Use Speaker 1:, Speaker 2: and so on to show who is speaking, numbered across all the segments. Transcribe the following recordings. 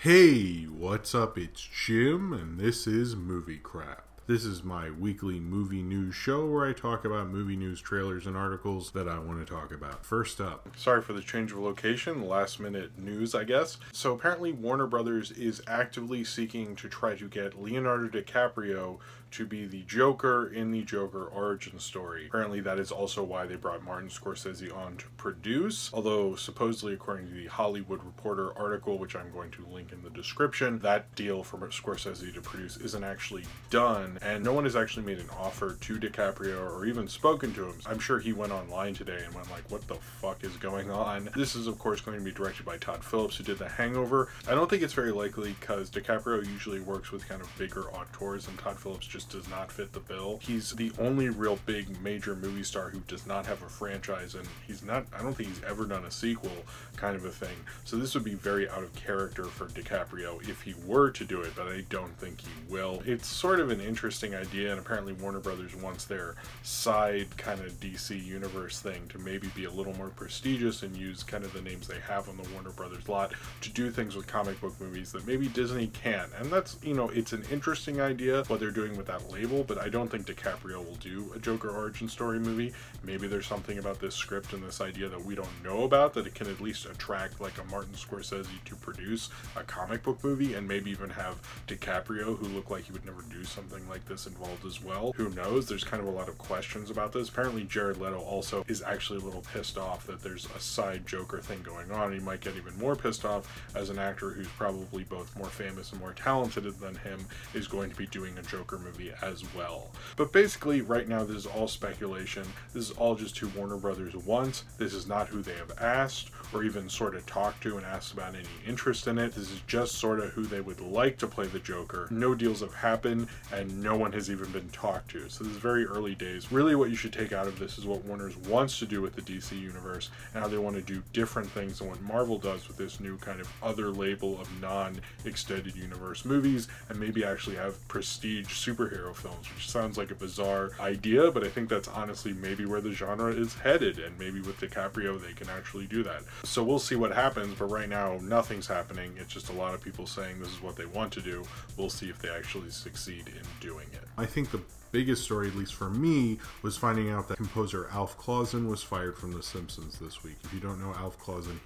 Speaker 1: Hey, what's up? It's Jim, and this is Movie Crap. This is my weekly movie news show where I talk about movie news, trailers, and articles that I want to talk about. First up, sorry for the change of location, last minute news, I guess. So apparently Warner Brothers is actively seeking to try to get Leonardo DiCaprio to be the Joker in the Joker origin story. Apparently that is also why they brought Martin Scorsese on to produce, although supposedly according to the Hollywood Reporter article, which I'm going to link in the description, that deal for Scorsese to produce isn't actually done, and no one has actually made an offer to DiCaprio or even spoken to him. I'm sure he went online today and went like, what the fuck is going on? This is of course going to be directed by Todd Phillips, who did The Hangover. I don't think it's very likely because DiCaprio usually works with kind of bigger auteurs and Todd Phillips just does not fit the bill. He's the only real big major movie star who does not have a franchise, and I don't think he's ever done a sequel kind of a thing. So this would be very out of character for DiCaprio if he were to do it, but I don't think he will. It's sort of an interesting idea, and apparently Warner Brothers wants their side kind of DC universe thing to maybe be a little more prestigious and use kind of the names they have on the Warner Brothers lot to do things with comic book movies that maybe Disney can't. And that's, you know, it's an interesting idea what they're doing with that label, but I don't think DiCaprio will do a Joker origin story movie. Maybe there's something about this script and this idea that we don't know about that it can at least attract like a Martin Scorsese to produce a comic book movie, and maybe even have DiCaprio, who looked like he would never do something like this, involved as well. Who knows? There's kind of a lot of questions about this. Apparently Jared Leto also is actually a little pissed off that there's a side Joker thing going on. He might get even more pissed off as an actor who's probably both more famous and more talented than him is going to be doing a Joker movie as well. But basically right now this is all speculation. This is all just who Warner Brothers wants. This is not who they have asked or even sort of talked to and asked about any interest in it. This is just sort of who they would like to play the Joker. No deals have happened and no one has even been talked to. So this is very early days. Really what you should take out of this is what Warner wants to do with the DC universe and how they want to do different things than what Marvel does with this new kind of other label of non-extended universe movies, and maybe actually have prestige superhero films, which sounds like a bizarre idea, but I think that's honestly maybe where the genre is headed, and maybe with DiCaprio they can actually do that. So we'll see what happens, but right now nothing's happening. It's just a lot of people saying this is what they want to do. We'll see if they actually succeed in doing it. I think the biggest story, at least for me, was finding out that composer Alf Clausen was fired from The Simpsons this week. If you don't know Alf Clausen,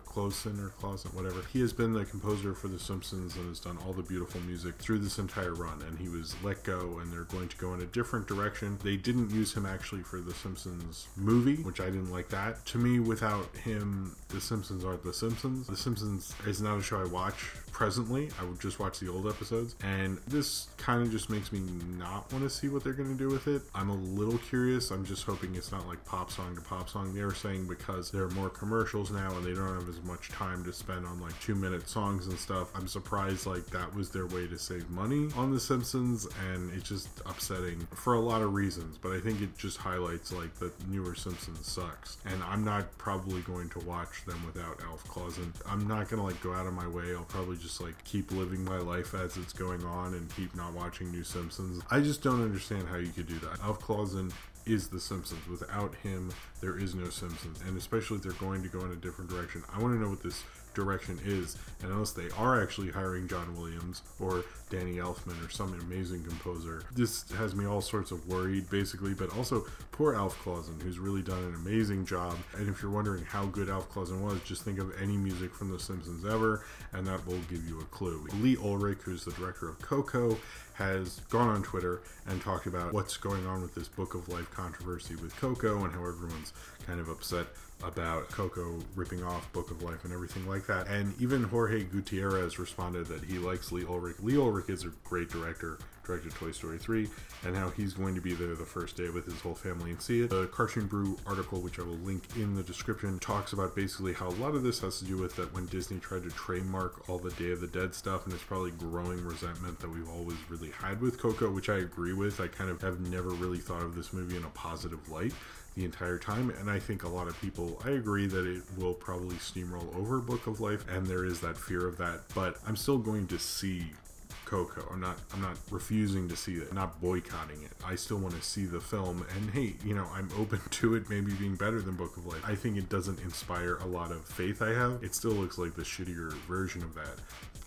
Speaker 1: Clausen, whatever, he has been the composer for The Simpsons and has done all the beautiful music through this entire run, and he was let go and they're going to go in a different direction. They didn't use him actually for The Simpsons movie, which I didn't like that. To me, without him, The Simpsons aren't The Simpsons. The Simpsons is not a show I watch presently. I would just watch the old episodes, and this kind of just makes me not want to see what they're going to do with it. I'm a little curious. I'm just hoping it's not like pop song to pop song. They were saying because there are more commercials now and they don't have as much time to spend on like 2-minute songs and stuff. I'm surprised like that was their way to save money on The Simpsons, and it's just upsetting for a lot of reasons, but I think it just highlights like the newer Simpsons sucks, and I'm not probably going to watch them without Alf Clausen. I'm not going to like go out of my way. I'll probably just like keep living my life as it's going on and keep not watching new Simpsons. I just don't understand how you could do that. Alf Clausen is The Simpsons. Without him, there is no Simpsons, and especially if they're going to go in a different direction. I want to know what this direction is, and unless they are actually hiring John Williams or Danny Elfman or some amazing composer, this has me all sorts of worried basically. But also poor Alf Clausen, who's really done an amazing job, and if you're wondering how good Alf Clausen was, just think of any music from The Simpsons ever and that will give you a clue. Lee Ulrich, who's the director of Coco, has gone on Twitter and talked about what's going on with this Book of Life controversy with Coco and how everyone's kind of upset about Coco ripping off Book of Life and everything like that. And even Jorge Gutierrez responded that he likes Lee Ulrich. Lee Ulrich is a great director, directed Toy Story 3, and how he's going to be there the first day with his whole family and see it. The Cartoon Brew article, which I will link in the description, talks about basically how a lot of this has to do with that when Disney tried to trademark all the Day of the Dead stuff, and it's probably growing resentment that we've always really had with Coco, which I agree with. I kind of have never really thought of this movie in a positive light the entire time, and I think a lot of people, I agree that it will probably steamroll over Book of Life, and there is that fear of that, but I'm still going to see Coco. I'm not refusing to see it, I'm not boycotting it. I still want to see the film, and hey, you know, I'm open to it maybe being better than Book of Life. I think it doesn't inspire a lot of faith I have. It still looks like the shittier version of that.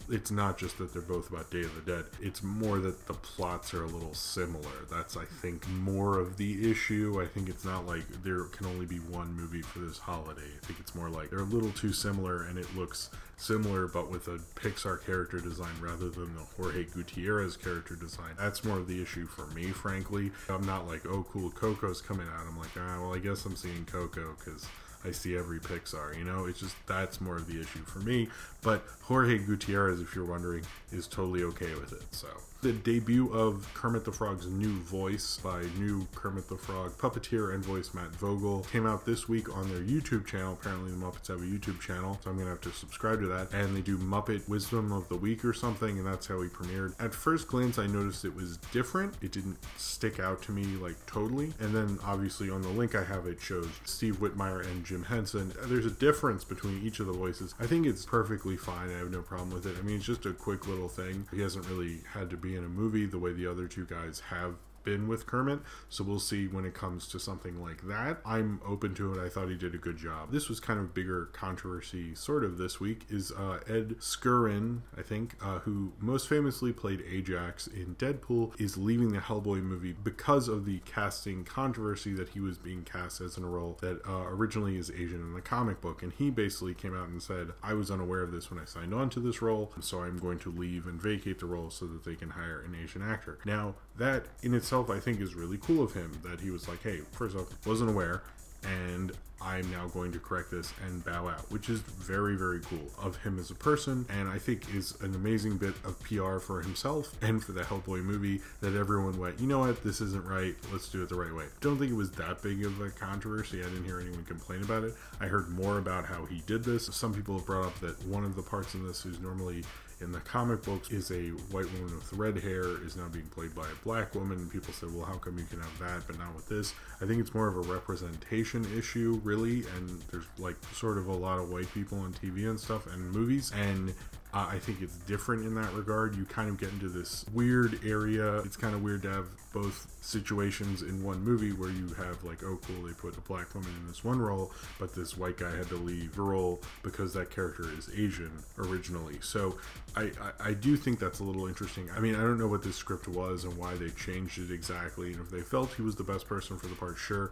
Speaker 1: it's not just that they're both about Day of the Dead. It's more that the plots are a little similar. That's, I think, more of the issue. I think it's not like there can only be one movie for this holiday. I think it's more like they're a little too similar, and it looks similar but with a Pixar character design rather than the Jorge Gutierrez character design. That's more of the issue for me, frankly. I'm not like, oh cool, Coco's coming out. I'm like, well, I guess I'm seeing Coco because I see every Pixar, you know? It's just, that's more of the issue for me. But Jorge Gutierrez, if you're wondering, is totally okay with it. So the debut of Kermit the Frog's new voice by new Kermit the Frog puppeteer and voice Matt Vogel came out this week on their YouTube channel. Apparently the Muppets have a YouTube channel, so I'm gonna have to subscribe to that. And they do Muppet Wisdom of the Week or something, and that's how he premiered. At first glance, I noticed it was different. It didn't stick out to me like totally. And then obviously on the link I have, it shows Steve Whitmire and Jim Henson. There's a difference between each of the voices. I think it's perfectly fine. I have no problem with it. I mean, it's just a quick little thing. He hasn't really had to be in a movie the way the other two guys have been with Kermit, so we'll see when it comes to something like that. I'm open to it. I thought he did a good job. This was kind of bigger controversy sort of this week is Ed Skrein, I think, who most famously played Ajax in Deadpool, is leaving the Hellboy movie because of the casting controversy that he was being cast as in a role that originally is Asian in the comic book, and he basically came out and said, I was unaware of this when I signed on to this role, so I'm going to leave and vacate the role so that they can hire an Asian actor. Now, that in itself I think is really cool of him, that he was like, hey, first off, wasn't aware, and I'm now going to correct this and bow out, which is very, very cool of him as a person, and I think is an amazing bit of PR for himself and for the Hellboy movie, that everyone went, you know what, this isn't right, let's do it the right way. Don't think it was that big of a controversy. I didn't hear anyone complain about it. I heard more about how he did this. Some people have brought up that one of the parts in this who's normally in the comic books is a white woman with red hair is now being played by a black woman, and people say, well, how come you can have that but not with this? I think it's more of a representation issue, really, and there's like sort of a lot of white people on TV and stuff and movies, and I think it's different in that regard. You kind of get into this weird area. It's kind of weird to have both situations in one movie where you have like, oh cool, they put a black woman in this one role, but this white guy had to leave the role because that character is Asian originally. So I do think that's a little interesting. I mean, I don't know what this script was and why they changed it exactly, and if they felt he was the best person for the part, sure,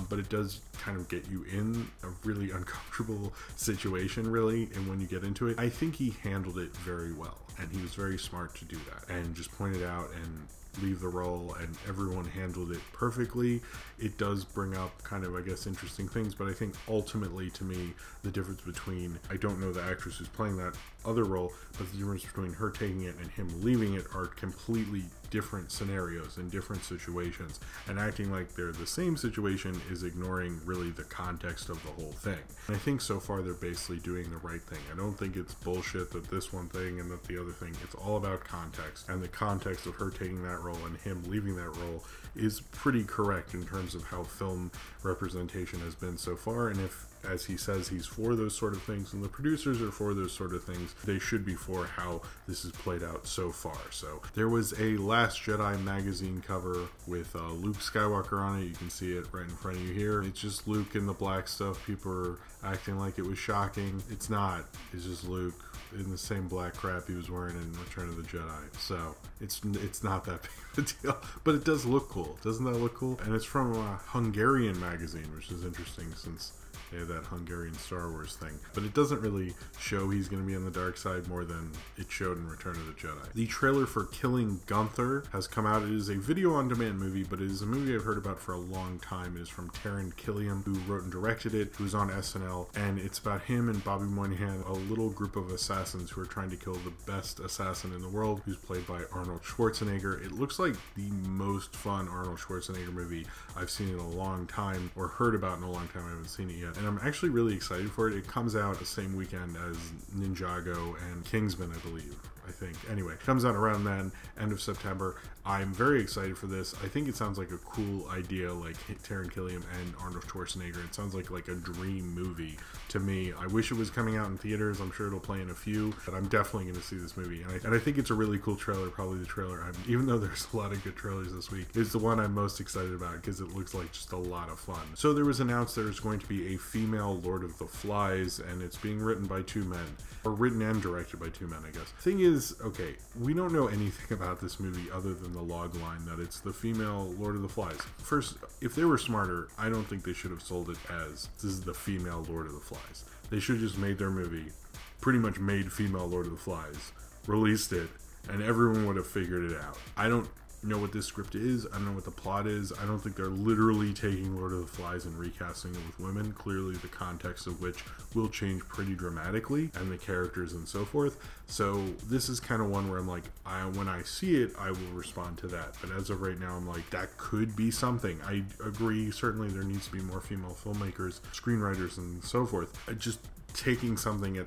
Speaker 1: but it does kind of get you in a really uncomfortable situation, really, and when you get into it, I think he handled it very well, and he was very smart to do that, and just pointed out and leave the role, and everyone handled it perfectly. It does bring up kind of, I guess, interesting things, but I think ultimately, to me, the difference between, I don't know the actress who's playing that other role, but the difference between her taking it and him leaving it are completely different scenarios and different situations, and acting like they're the same situation is ignoring really the context of the whole thing. And I think so far they're basically doing the right thing. I don't think it's bullshit that this one thing and that the other thing. It's all about context, and the context of her taking that role and him leaving that role is pretty correct in terms of how film representation has been so far. And if, as he says, he's for those sort of things and the producers are for those sort of things, they should be for how this has played out so far. So there was a Last Jedi magazine cover with Luke Skywalker on it. You can see it right in front of you here. It's just Luke in the black stuff. People are acting like it was shocking. It's not. It's just Luke in the same black crap he was wearing in Return of the Jedi. So it's not that big of a deal, but it does look cool. Doesn't that look cool? And it's from a Hungarian magazine, which is interesting since they have that Hungarian Star Wars thing. But it doesn't really show he's going to be on the dark side more than it showed in Return of the Jedi. The trailer for Killing Gunther has come out. It is a video-on-demand movie, but it is a movie I've heard about for a long time. It is from Taron Killam, who wrote and directed it, who's on SNL, and it's about him and Bobby Moynihan, a little group of assassins who are trying to kill the best assassin in the world, who's played by Arnold Schwarzenegger. It looks like the most fun Arnold Schwarzenegger movie I've seen in a long time, or heard about in a long time. I haven't seen it yet, and I'm actually really excited for it. It comes out the same weekend as Ninjago and Kingsman, I believe. I think. Anyway, comes out around then, end of September. I'm very excited for this. I think it sounds like a cool idea, like Taron Killam and Arnold Schwarzenegger. It sounds like a dream movie to me. I wish it was coming out in theaters. I'm sure it'll play in a few, but I'm definitely going to see this movie. And I think it's a really cool trailer. Probably the trailer, even though there's a lot of good trailers this week, is the one I'm most excited about because it looks like just a lot of fun. So there was announced there's going to be a female Lord of the Flies, and it's being written by two men, or written and directed by two men, I guess. Thing is, okay, we don't know anything about this movie other than the log line that it's the female Lord of the Flies. First, if they were smarter, I don't think they should have sold it as this is the female Lord of the Flies. They should have just made their movie, pretty much made female Lord of the Flies, released it, and everyone would have figured it out. I don't know what this script is. I don't know what the plot is. I don't think they're literally taking Lord of the Flies and recasting it with women, clearly the context of which will change pretty dramatically, and the characters and so forth. So this is kind of one where I'm like, when I see it, I will respond to that. But as of right now, I'm like, that could be something. I agree, certainly there needs to be more female filmmakers, screenwriters, and so forth. Just taking something at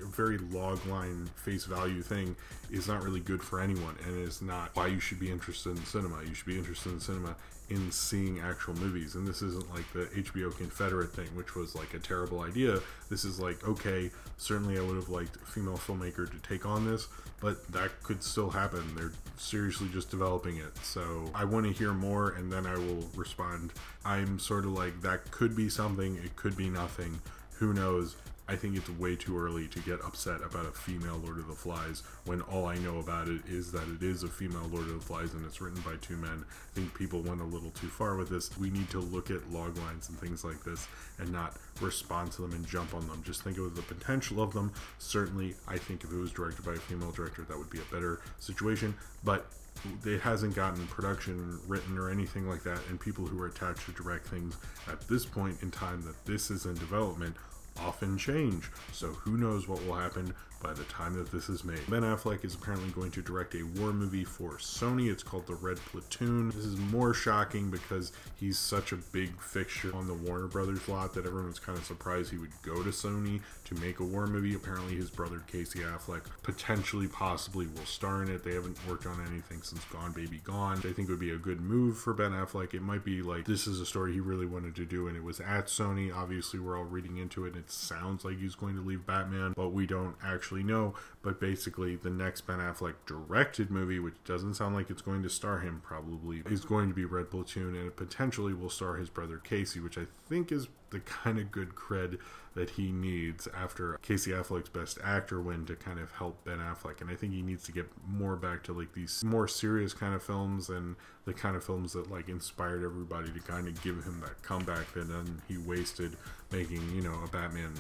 Speaker 1: a very log line face value thing is not really good for anyone, and is not why you should be interested in cinema. You should be interested in cinema in seeing actual movies, and this isn't like the HBO Confederate thing, which was like a terrible idea. This is like, okay, certainly I would have liked a female filmmaker to take on this, but that could still happen. They're seriously just developing it, so I want to hear more, and then I will respond. I'm sort of like, that could be something, it could be nothing, who knows. I think it's way too early to get upset about a female Lord of the Flies when all I know about it is that it is a female Lord of the Flies and it's written by two men. I think people went a little too far with this. We need to look at log lines and things like this and not respond to them and jump on them. Just think of the potential of them. Certainly, I think if it was directed by a female director, that would be a better situation, but it hasn't gotten production written or anything like that, and people who are attached to direct things at this point in time that this is in development often change, so who knows what will happen by the time that this is made. Ben Affleck is apparently going to direct a war movie for Sony. It's called The Red Platoon. This is more shocking because he's such a big fixture on the Warner Brothers lot that everyone's kind of surprised he would go to Sony to make a war movie. Apparently his brother Casey Affleck potentially, possibly will star in it. They haven't worked on anything since Gone Baby Gone. I think would be a good move for Ben Affleck. It might be like, this is a story he really wanted to do, and it was at Sony. Obviously we're all reading into it, and it sounds like he's going to leave Batman, but we don't actually know. But basically the next Ben Affleck directed movie, which doesn't sound like it's going to star him, probably is going to be Red Platoon, and it potentially will star his brother Casey, which I think is the kind of good cred that he needs after Casey Affleck's Best Actor win to kind of help Ben Affleck. And I think he needs to get more back to like these more serious kind of films, and the kind of films that like inspired everybody to kind of give him that comeback that then he wasted making, you know, a Batman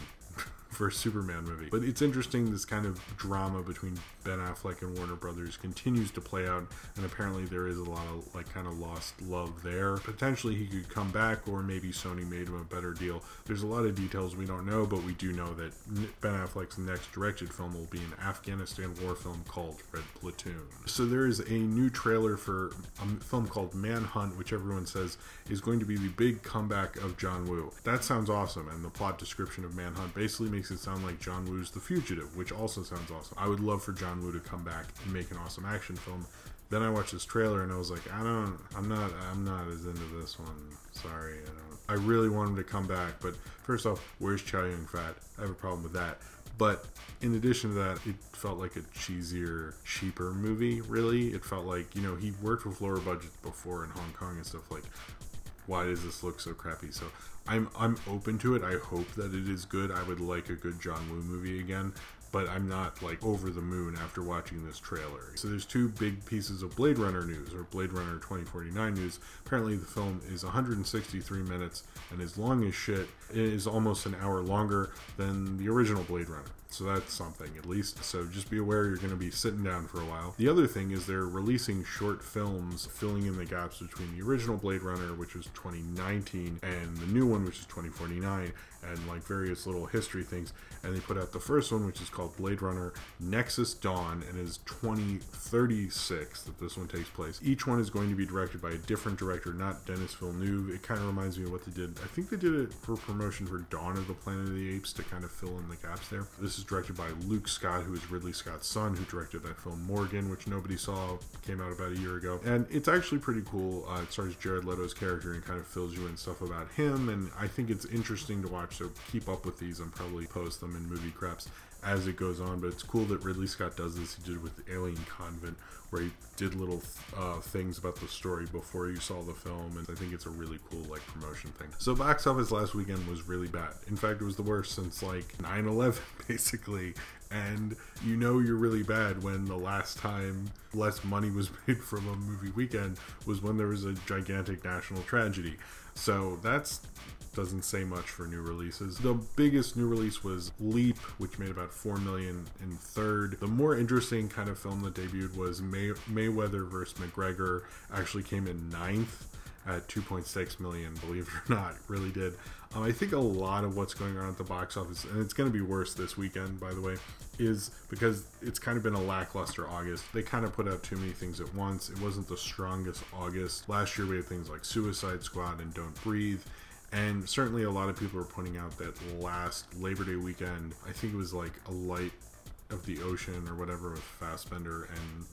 Speaker 1: for a Superman movie. But it's interesting, this kind of drama between Ben Affleck and Warner Brothers continues to play out, and apparently there is a lot of like kind of lost love there. Potentially he could come back, or maybe Sony made him a better deal. There's a lot of details we don't know, but we do know that Ben Affleck's next directed film will be an Afghanistan war film called Red Platoon. So there is a new trailer for a film called Manhunt, which everyone says is going to be the big comeback of John Woo. That sounds awesome, and the plot description of Manhunt basically makes it sound like John Woo's The Fugitive, which also sounds awesome. I would love for John Woo to come back and make an awesome action film. Then I watched this trailer and I was like, I'm not as into this one. Sorry, I really want him to come back. But first off, where's Chow Yun-fat? I have a problem with that. But in addition to that, it felt like a cheesier, cheaper movie, really. It felt like, you know, he worked with lower budgets before in Hong Kong and stuff. Like, why does this look so crappy? So I'm open to it. I hope that it is good. I would like a good John Woo movie again, but I'm not like over the moon after watching this trailer. So there's two big pieces of Blade Runner news, or Blade Runner 2049 news. Apparently the film is 163 minutes and is long as shit. It is almost an hour longer than the original Blade Runner. So that's something, at least. So just be aware you're going to be sitting down for a while. The other thing is they're releasing short films filling in the gaps between the original Blade Runner, which was 2019, and the new one, which is 2049, and like various little history things. And they put out the first one, which is called Blade Runner Nexus Dawn, and is 2036 that this one takes place. Each one is going to be directed by a different director, not Denis Villeneuve. It kind of reminds me of what they did. I think they did it for promotion for Dawn of the Planet of the Apes to kind of fill in the gaps there. This is directed by Luke Scott, who is Ridley Scott's son, who directed that film Morgan, which nobody saw, came out about a year ago. And it's actually pretty cool. It stars Jared Leto's character and kind of fills you in stuff about him, and I think it's interesting to watch, so keep up with these. I'll probably post them in Movie Craps as it goes on, but it's cool that Ridley Scott does this. He did it with the Alien Convent, where he did little things about the story before you saw the film, and I think it's a really cool like promotion thing. So box office last weekend was really bad. In fact, it was the worst since like 9/11 basically, and you know you're really bad when the last time less money was made from a movie weekend was when there was a gigantic national tragedy. So that's doesn't say much for new releases. The biggest new release was Leap, which made about $4 million in third. The more interesting kind of film that debuted was Mayweather vs. McGregor. Actually came in ninth at $2.6 million, believe it or not. It really did. I think a lot of what's going on at the box office, and it's going to be worse this weekend, by the way, is because it's kind of been a lackluster August. They kind of put out too many things at once. It wasn't the strongest August. Last year we had things like Suicide Squad and Don't Breathe. And certainly a lot of people are pointing out that last Labor Day weekend, I think it was like A Light of the Ocean or whatever with Fassbender and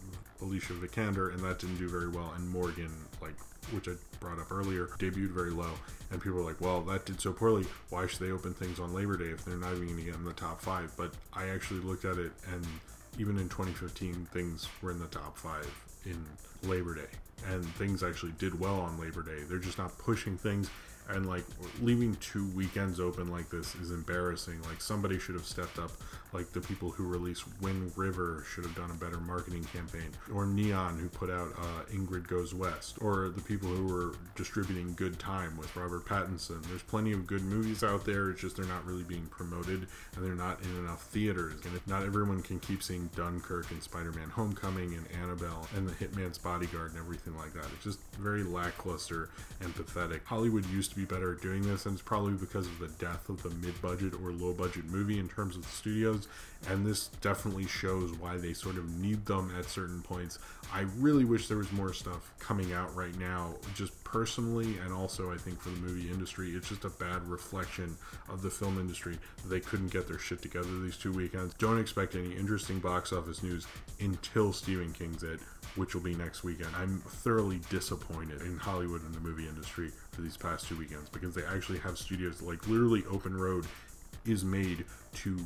Speaker 1: Alicia Vikander, and that didn't do very well. And Morgan, like, which I brought up earlier, debuted very low. And people were like, well, that did so poorly. Why should they open things on Labor Day if they're not even going to get in the top 5? But I actually looked at it, and even in 2015, things were in the top 5 in Labor Day. And things actually did well on Labor Day. They're just not pushing things. And like leaving 2 weekends open like this is embarrassing. Like somebody should have stepped up. Like the people who released Wind River should have done a better marketing campaign. Or Neon, who put out Ingrid Goes West. Or the people who were distributing Good Time with Robert Pattinson. There's plenty of good movies out there. It's just they're not really being promoted, and they're not in enough theaters. And if not everyone can keep seeing Dunkirk and Spider-Man Homecoming and Annabelle and The Hitman's Bodyguard and everything like that. It's just very lackluster and pathetic. Hollywood used to be better at doing this, and it's probably because of the death of the mid-budget or low-budget movie in terms of the studios, and this definitely shows why they sort of need them at certain points. I really wish there was more stuff coming out right now, just personally, and also I think for the movie industry. It's just a bad reflection of the film industry that they couldn't get their shit together these 2 weekends. Don't expect any interesting box office news until Stephen King's It, which will be next weekend. I'm thoroughly disappointed in Hollywood and the movie industry for these past 2 weekends, because they actually have studios, like literally Open Road is made to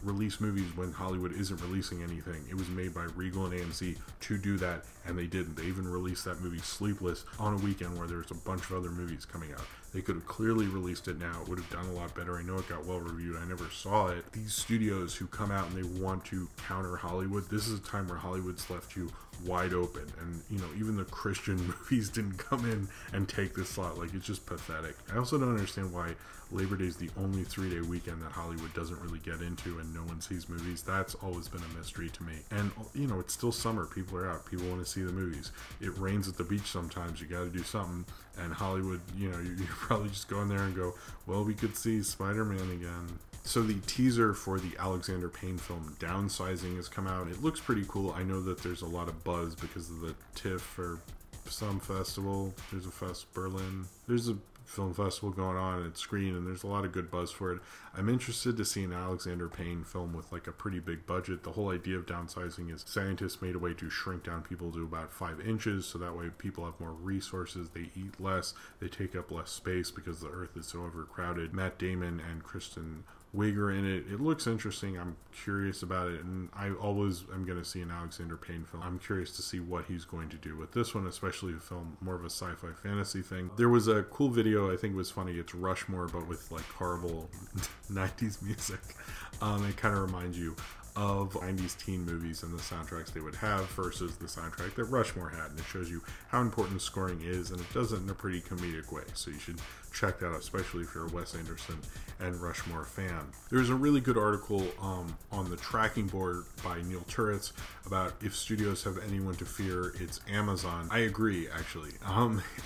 Speaker 1: release movies when Hollywood isn't releasing anything. It was made by Regal and AMC to do that, and they didn't. They even released that movie Sleepless on a weekend where there's a bunch of other movies coming out. They could have clearly released it now. It would have done a lot better. I know it got well reviewed. I never saw it. These studios who come out and they want to counter Hollywood, this is a time where Hollywood's left you wide open. And, you know, even the Christian movies didn't come in and take this slot. Like, it's just pathetic. I also don't understand why Labor Day is the only 3-day weekend that Hollywood doesn't really get into and no one sees movies. That's always been a mystery to me. And, you know, it's still summer. People are out. People want to see the movies. It rains at the beach sometimes. You got to do something. And Hollywood, you know, you probably just go in there and go, well, we could see Spider-Man again. So the teaser for the Alexander Payne film Downsizing has come out. It looks pretty cool. I know that there's a lot of buzz because of the TIFF or some festival. There's a Berlin. There's a film festival going on at Screen, and there's a lot of good buzz for it. I'm interested to see an Alexander Payne film with like a pretty big budget. The whole idea of downsizing is scientists made a way to shrink down people to about 5 inches, so that way people have more resources, they eat less, they take up less space because the earth is so overcrowded. Matt Damon and Kristen Wiig are in it. It looks interesting. I'm curious about it, and I always am going to see an Alexander Payne film. I'm curious to see what he's going to do with this one, especially a film more of a sci-fi fantasy thing. There was a cool video, I think it was funny. It's Rushmore, but with like horrible 90s music. It kind of reminds you of 90s teen movies and the soundtracks they would have versus the soundtrack that Rushmore had, and it shows you how important scoring is, and it does it in a pretty comedic way, so you should check that out, especially if you're a Wes Anderson and Rushmore fan. There's a really good article on the tracking board by Neil Turitz about if studios have anyone to fear, it's Amazon. I agree, actually.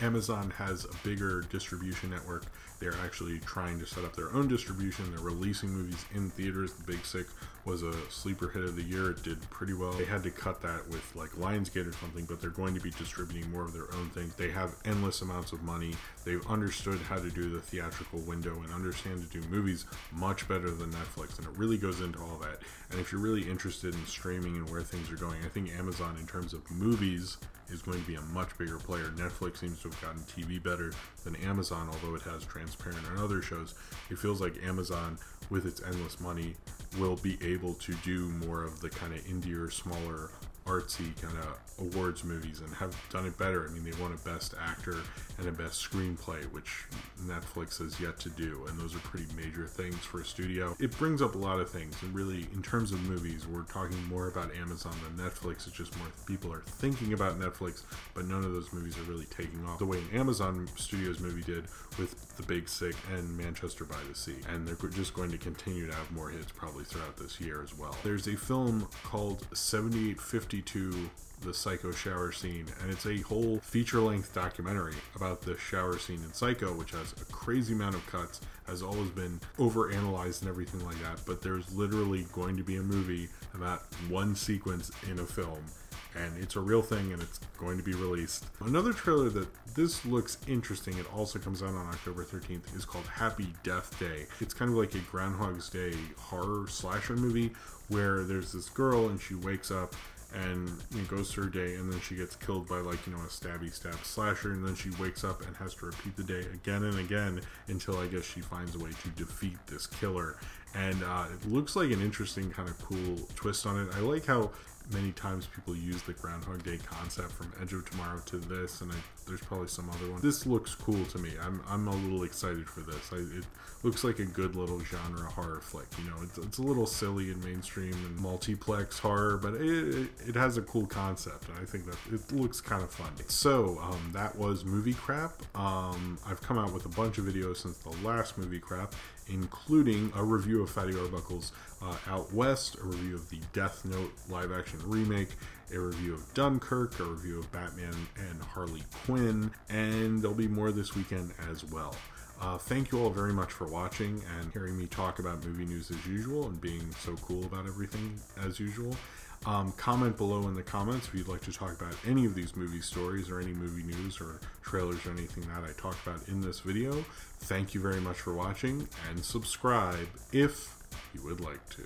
Speaker 1: Amazon has a bigger distribution network. They're actually trying to set up their own distribution. They're releasing movies in theaters, the big sick was a sleeper hit of the year. It did pretty well. They had to cut that with like Lionsgate or something, but they're going to be distributing more of their own things. They have endless amounts of money. They've understood how to do the theatrical window and understand to do movies much better than Netflix, and it really goes into all that. And if you're really interested in streaming and where things are going, I think Amazon, in terms of movies, is going to be a much bigger player. Netflix seems to have gotten TV better than Amazon, although it has Transparent and other shows. It feels like Amazon, with its endless money, will be able to do more of the kind of indie or smaller artsy kind of awards movies and have done it better. I mean, they won a Best Actor and a Best Screenplay, which Netflix has yet to do, and those are pretty major things for a studio. It brings up a lot of things, and really, in terms of movies, we're talking more about Amazon than Netflix. It's just more people are thinking about Netflix, but none of those movies are really taking off the way an Amazon Studios movie did with The Big Sick and Manchester by the Sea, and they're just going to continue to have more hits probably throughout this year as well. There's a film called 7852, the Psycho shower scene, and it's a whole feature-length documentary about the shower scene in Psycho, which has a crazy amount of cuts, has always been overanalyzed and everything like that, but there's literally going to be a movie about one sequence in a film, and it's a real thing, and it's going to be released. Another trailer that this looks interesting, it also comes out on October 13th, is called Happy Death Day. It's kind of like a Groundhog's Day horror slasher movie where there's this girl and she wakes up and goes through her day, and then she gets killed by, like, a stabby stab slasher, and then she wakes up and has to repeat the day again and again until I guess she finds a way to defeat this killer. And it looks like an interesting kind of cool twist on it. I like how many times people use the Groundhog Day concept from Edge of Tomorrow to this, and there's probably some other one. This looks cool to me. I'm a little excited for this. It looks like a good little genre horror flick. It's a little silly and mainstream and multiplex horror, but it has a cool concept, and I think that it looks kind of fun. So that was Movie Crap. I've come out with a bunch of videos since the last Movie Crap, including a review of Fatty Arbuckle's Out West, a review of the Death Note live-action remake, a review of Dunkirk, a review of Batman and Harley Quinn, and there'll be more this weekend as well. Thank you all very much for watching and hearing me talk about movie news as usual and being so cool about everything as usual. Comment below in the comments if you'd like to talk about any of these movie stories or any movie news or trailers or anything that I talked about in this video. Thank you very much for watching, and subscribe if you would like to.